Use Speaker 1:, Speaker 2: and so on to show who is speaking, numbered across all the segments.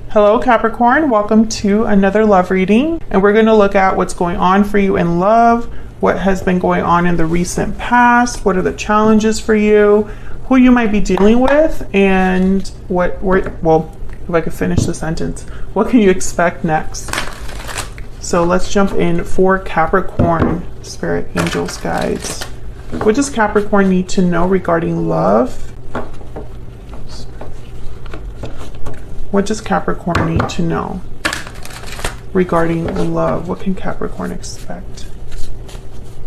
Speaker 1: Hello Capricorn, welcome to another love reading, and we're going to look at what's going on for you in love, what has been going on in the recent past, what are the challenges for you, who you might be dealing with, and if I could finish the sentence, what can you expect next? So let's jump in for Capricorn, Spirit, Angels, Guides. What does Capricorn need to know regarding love? What does Capricorn need to know regarding love? What can Capricorn expect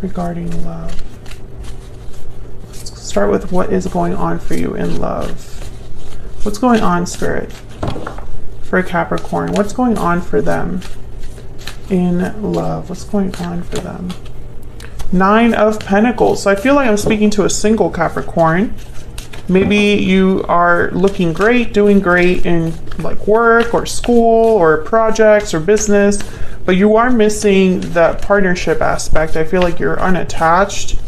Speaker 1: regarding love? Let's start with what is going on for you in love. What's going on, Spirit, for Capricorn? What's going on for them in love? What's going on for them? Nine of Pentacles. So I feel like I'm speaking to a single Capricorn. Maybe you are looking great, doing great in like work or school or projects or business, but you are missing the partnership aspect. I feel like you're unattached.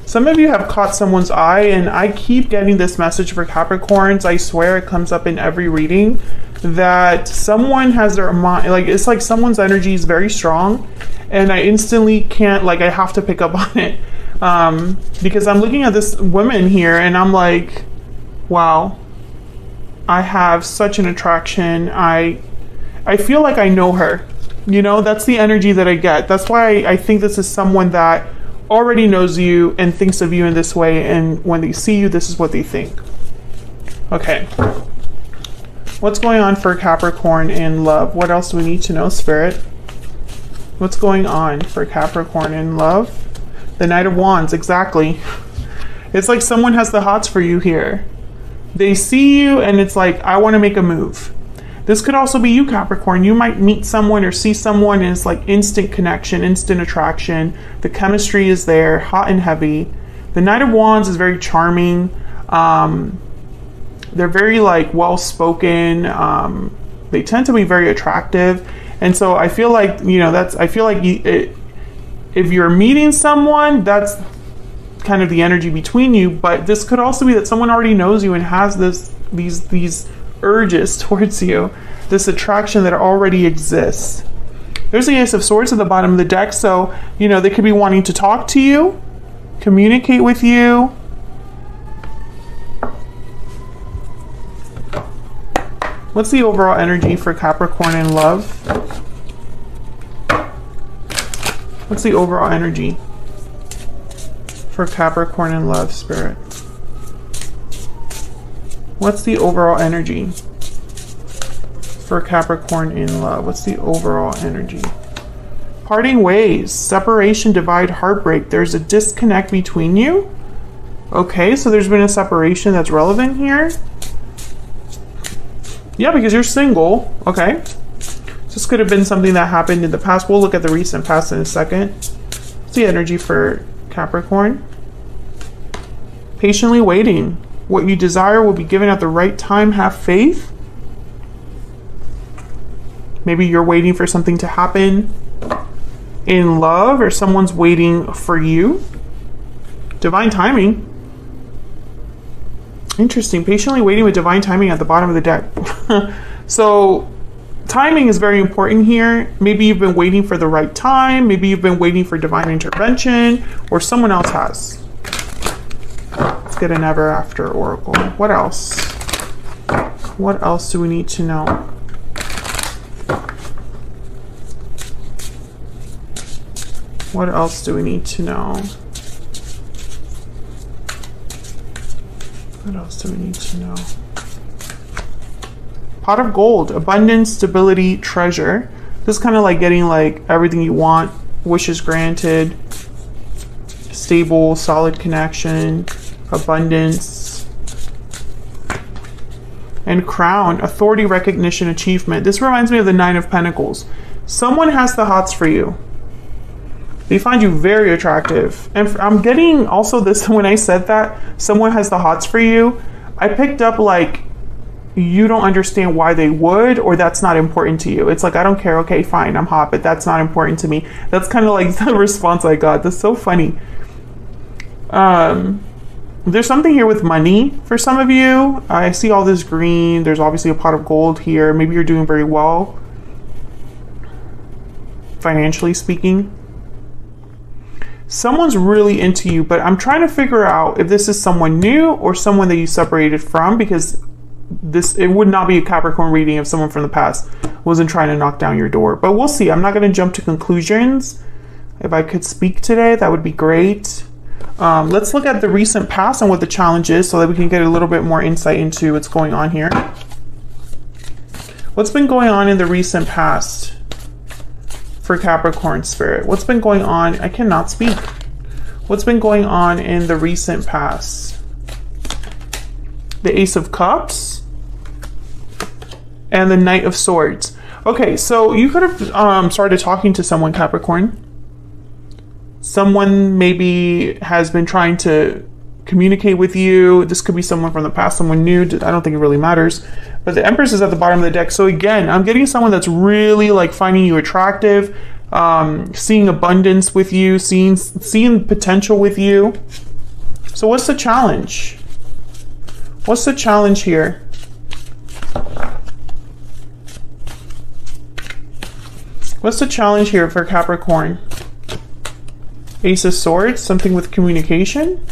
Speaker 1: Some of you have caught someone's eye, and I keep getting this message for Capricorns. I swear it comes up in every reading that someone has their mind, like it's like someone's energy is very strong, and I instantly can't, like I have to pick up on it. Because I'm looking at this woman here and I'm like, wow, I have such an attraction. I feel like I know her, you know, that's the energy that I get. That's why I think this is someone that already knows you and thinks of you in this way. And when they see you, this is what they think. Okay. What's going on for Capricorn in love? What else do we need to know, Spirit? What's going on for Capricorn in love? The Knight of Wands, exactly. It's like someone has the hots for you here. They see you and it's like, I want to make a move. This could also be you, Capricorn. You might meet someone or see someone and it's like instant connection, instant attraction. The chemistry is there, hot and heavy. The Knight of Wands is very charming. They're very like well-spoken. They tend to be very attractive. And so I feel like, you know, if you're meeting someone, that's kind of the energy between you, but this could also be that someone already knows you and has these urges towards you, this attraction that already exists. There's the Ace of Swords at the bottom of the deck, so, you know, they could be wanting to talk to you, communicate with you. What's the overall energy for Capricorn in love? What's the overall energy for Capricorn in love, Spirit? What's the overall energy for Capricorn in love? What's the overall energy? Parting ways, separation, divide, heartbreak. There's a disconnect between you. Okay, so there's been a separation that's relevant here. Yeah, because you're single. Okay. This could have been something that happened in the past. We'll look at the recent past in a second. What's the energy for Capricorn? Patiently waiting. What you desire will be given at the right time. Have faith. Maybe you're waiting for something to happen in love, or someone's waiting for you. Divine timing. Interesting. Patiently waiting with divine timing at the bottom of the deck. So timing is very important here. Maybe you've been waiting for the right time. Maybe you've been waiting for divine intervention, or someone else has. Let's get an ever after oracle. What else? What else do we need to know? What else do we need to know? What else do we need to know? Pot of gold, abundance, stability, treasure. This is kind of like getting like everything you want, wishes granted, stable, solid connection, abundance. And crown, authority, recognition, achievement. This reminds me of the Nine of Pentacles. Someone has the hots for you. They find you very attractive. And I'm getting also this, when I said that, someone has the hots for you, I picked up like, you don't understand why they would, or that's not important to you. It's like, I don't care. Okay, fine, I'm hot, but that's not important to me. That's kind of like the response I got. That's so funny. There's something here with money for some of you. I see all this green. There's obviously a pot of gold here. Maybe you're doing very well, financially speaking. Someone's really into you, but I'm trying to figure out if this is someone new or someone that you separated from, because it would not be a Capricorn reading if someone from the past wasn't trying to knock down your door. But we'll see. I'm not going to jump to conclusions. If I could speak today, that would be great. Let's look at the recent past and what the challenge is so that we can get a little bit more insight into what's going on here. What's been going on in the recent past for Capricorn spirit? What's been going on? I cannot speak. What's been going on in the recent past? The Ace of Cups and the Knight of Swords. Okay, so you could have started talking to someone, Capricorn. Someone maybe has been trying to communicate with you. This could be someone from the past, someone new. I don't think it really matters. But the Empress is at the bottom of the deck. So again, I'm getting someone that's really like finding you attractive, seeing abundance with you, seeing potential with you. So what's the challenge? What's the challenge here? What's the challenge here for Capricorn? Ace of Swords, something with communication.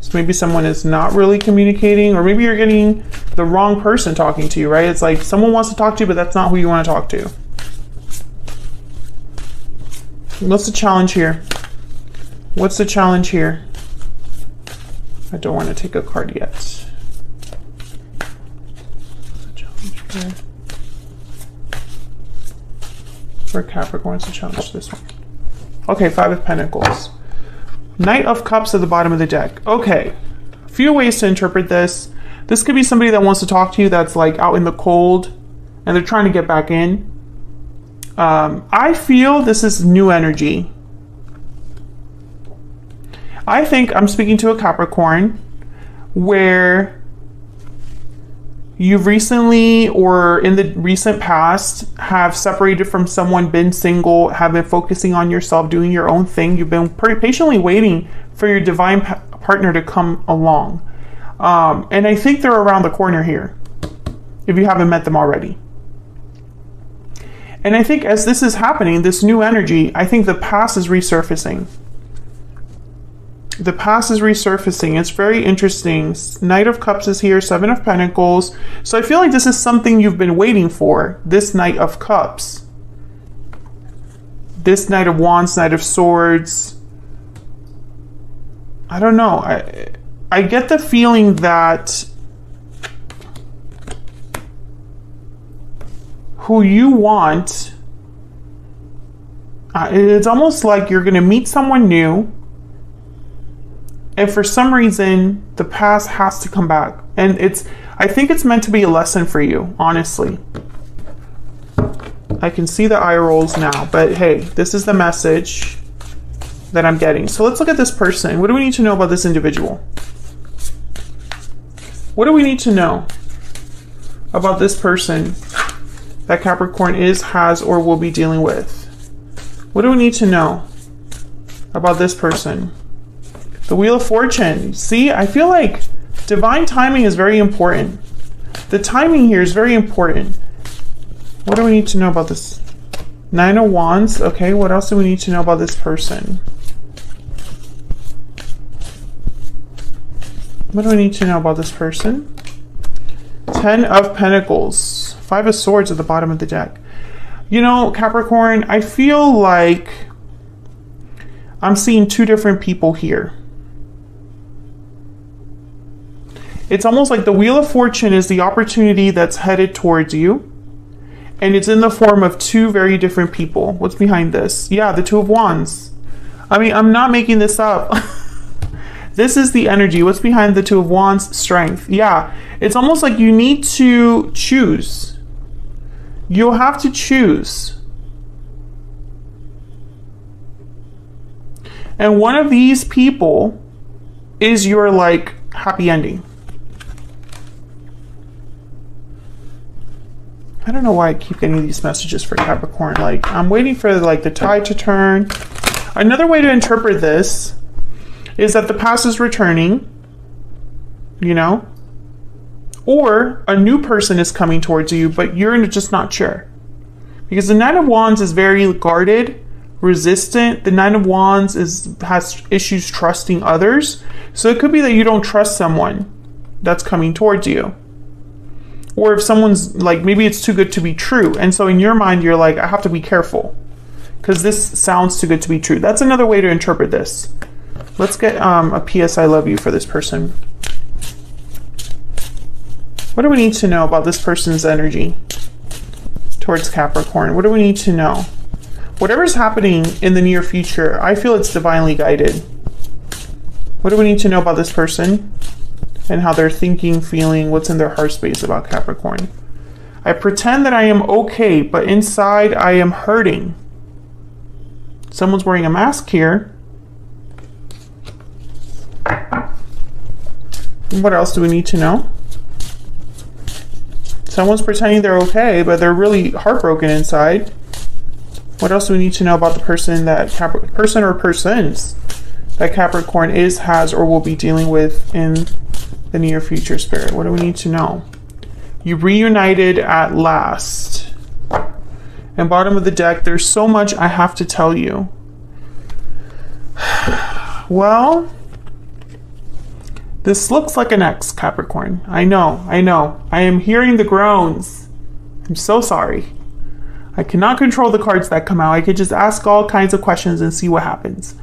Speaker 1: So maybe someone is not really communicating, or maybe you're getting the wrong person talking to you, right? It's like someone wants to talk to you, but that's not who you want to talk to. What's the challenge here? What's the challenge here? I don't want to take a card yet. What's the challenge here? For Capricorn, what's the challenge this one? Okay, Five of Pentacles. Knight of Cups at the bottom of the deck. Okay, a few ways to interpret this. This could be somebody that wants to talk to you that's like out in the cold and they're trying to get back in. I feel this is new energy. I think I'm speaking to a Capricorn where you've recently or in the recent past have separated from someone, been single, have been focusing on yourself, doing your own thing. You've been patiently waiting for your divine partner to come along. And I think they're around the corner here, if you haven't met them already. And I think as this is happening, this new energy, I think the past is resurfacing. The past is resurfacing. It's very interesting. Knight of Cups is here, Seven of Pentacles. So I feel like this is something you've been waiting for, this Knight of Cups. This Knight of Wands, Knight of Swords. I don't know. I get the feeling that who you want, it's almost like you're going to meet someone new. And for some reason, the past has to come back. And I think it's meant to be a lesson for you, honestly. I can see the eye rolls now, but hey, this is the message that I'm getting. So let's look at this person. What do we need to know about this individual? What do we need to know about this person that Capricorn is, has, or will be dealing with? What do we need to know about this person? The Wheel of Fortune. See, I feel like divine timing is very important. The timing here is very important. What do we need to know about this? Nine of Wands. Okay, what else do we need to know about this person? What do we need to know about this person? Ten of Pentacles. Five of Swords at the bottom of the deck. You know, Capricorn, I feel like I'm seeing two different people here. It's almost like the Wheel of Fortune is the opportunity that's headed towards you. And it's in the form of two very different people. What's behind this? Yeah, the Two of Wands. I mean, I'm not making this up. This is the energy. What's behind the Two of Wands? Strength. Yeah, it's almost like you need to choose. You'll have to choose. And one of these people is your like happy ending. I don't know why I keep getting these messages for Capricorn. Like, I'm waiting for like the tide to turn. Another way to interpret this is that the past is returning you know? Or a new person is coming towards you, but you're just not sure. Because the Nine of Wands is very guarded, resistant. The Nine of Wands has issues trusting others. So it could be that you don't trust someone that's coming towards you. Or if someone's like, maybe it's too good to be true. And so in your mind, you're like, I have to be careful because this sounds too good to be true. That's another way to interpret this. Let's get a PS I love you for this person. What do we need to know about this person's energy towards Capricorn? What do we need to know? Whatever's happening in the near future, I feel it's divinely guided. What do we need to know about this person and how they're thinking, feeling, what's in their heart space about Capricorn? I pretend that I am okay, but inside I am hurting. Someone's wearing a mask here. What else do we need to know? Someone's pretending they're okay, but they're really heartbroken inside. What else do we need to know about the person that person or persons that Capricorn is, has, or will be dealing with in the near future, Spirit? What do we need to know? You reunited at last. And bottom of the deck, there's so much I have to tell you. Well, this looks like an ex, Capricorn. I know. I am hearing the groans. I'm so sorry. I cannot control the cards that come out. I could just ask all kinds of questions and see what happens.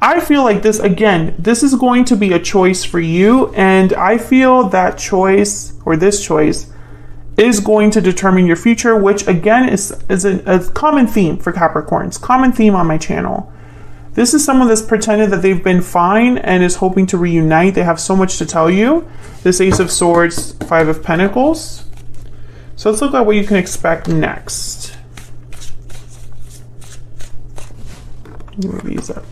Speaker 1: I feel like this, again, this is going to be a choice for you. And I feel that choice, or this choice, is going to determine your future, which again is a common theme for Capricorns. Common theme on my channel. This is someone that's pretended that they've been fine and is hoping to reunite. They have so much to tell you. This Ace of Swords, Five of Pentacles. So let's look at what you can expect next. Move these up.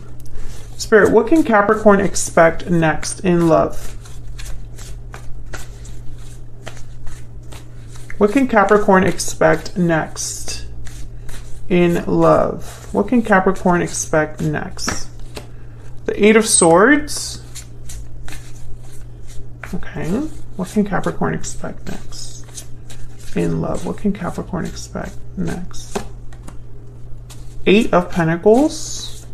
Speaker 1: Spirit, what can Capricorn expect next in love? What can Capricorn expect next in love? What can Capricorn expect next? The Eight of Swords. Okay. What can Capricorn expect next in love? What can Capricorn expect next? Eight of Pentacles.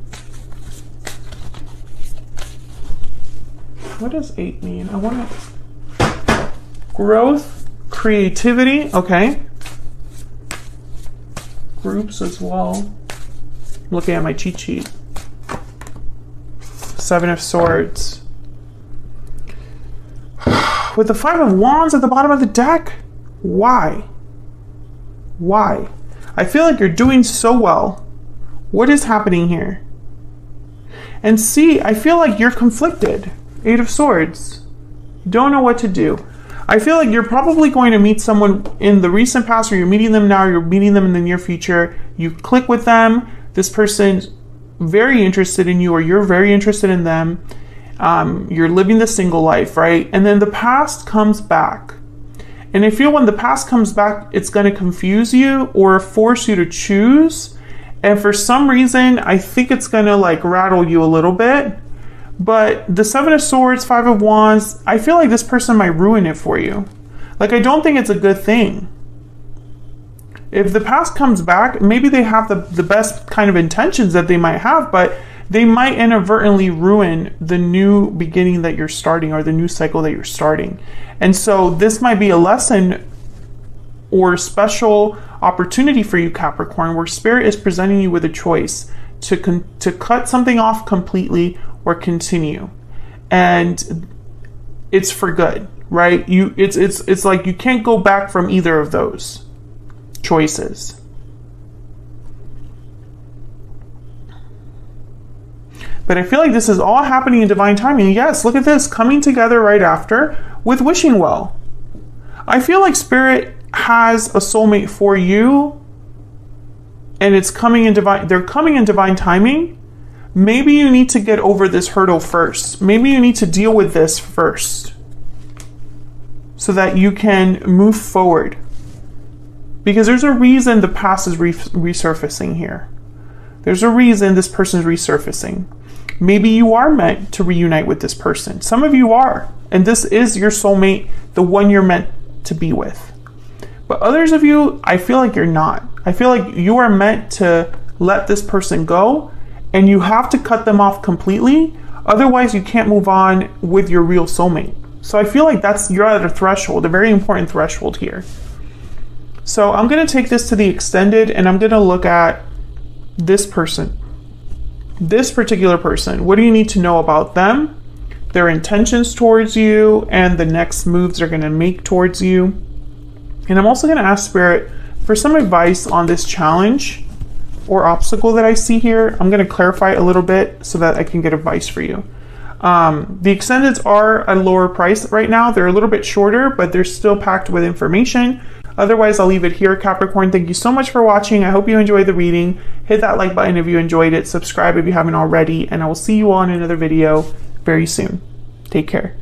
Speaker 1: What does 8 mean? I want to... Growth, creativity. Okay. Groups as well. Looking at my cheat sheet. Seven of Swords. With the Five of Wands at the bottom of the deck? Why? Why? I feel like you're doing so well. What is happening here? And see, I feel like you're conflicted. Eight of Swords. You don't know what to do. I feel like you're probably going to meet someone in the recent past, or you're meeting them now, or you're meeting them in the near future. You click with them. This person's very interested in you, or you're very interested in them. You're living the single life, right? And then the past comes back. And I feel when the past comes back, it's going to confuse you or force you to choose. And for some reason, I think it's going to like rattle you a little bit. But the Seven of Swords, Five of Wands, I feel like this person might ruin it for you. Like, I don't think it's a good thing. If the past comes back, maybe they have the best kind of intentions that they might have, but they might inadvertently ruin the new beginning that you're starting, or the new cycle that you're starting. And so this might be a lesson or special opportunity for you, Capricorn, where Spirit is presenting you with a choice to cut something off completely or continue. And it's for good, right? It's like you can't go back from either of those choices. But I feel like this is all happening in divine timing. Yes, look at this, coming together right after with wishing well. I feel like Spirit has a soulmate for you, and it's coming in divine, they're coming in divine timing. Maybe you need to get over this hurdle first. Maybe you need to deal with this first so that you can move forward. Because there's a reason the past is resurfacing here. There's a reason this person is resurfacing. Maybe you are meant to reunite with this person. Some of you are. And this is your soulmate, the one you're meant to be with. But others of you, I feel like you're not. I feel like you are meant to let this person go, and you have to cut them off completely. Otherwise, you can't move on with your real soulmate. So I feel like you're at a threshold, a very important threshold here. So I'm going to take this to the extended, and I'm going to look at this person. This particular person. What do you need to know about them, their intentions towards you, and the next moves they're going to make towards you? And I'm also going to ask Spirit for some advice on this challenge or obstacle that I see here. I'm going to clarify a little bit so that I can get advice for you. The extendeds are a lower price right now. They're a little bit shorter, but they're still packed with information. Otherwise, I'll leave it here, Capricorn. Thank you so much for watching. I hope you enjoyed the reading. Hit that like button if you enjoyed it. Subscribe if you haven't already. And I will see you all in another video very soon. Take care.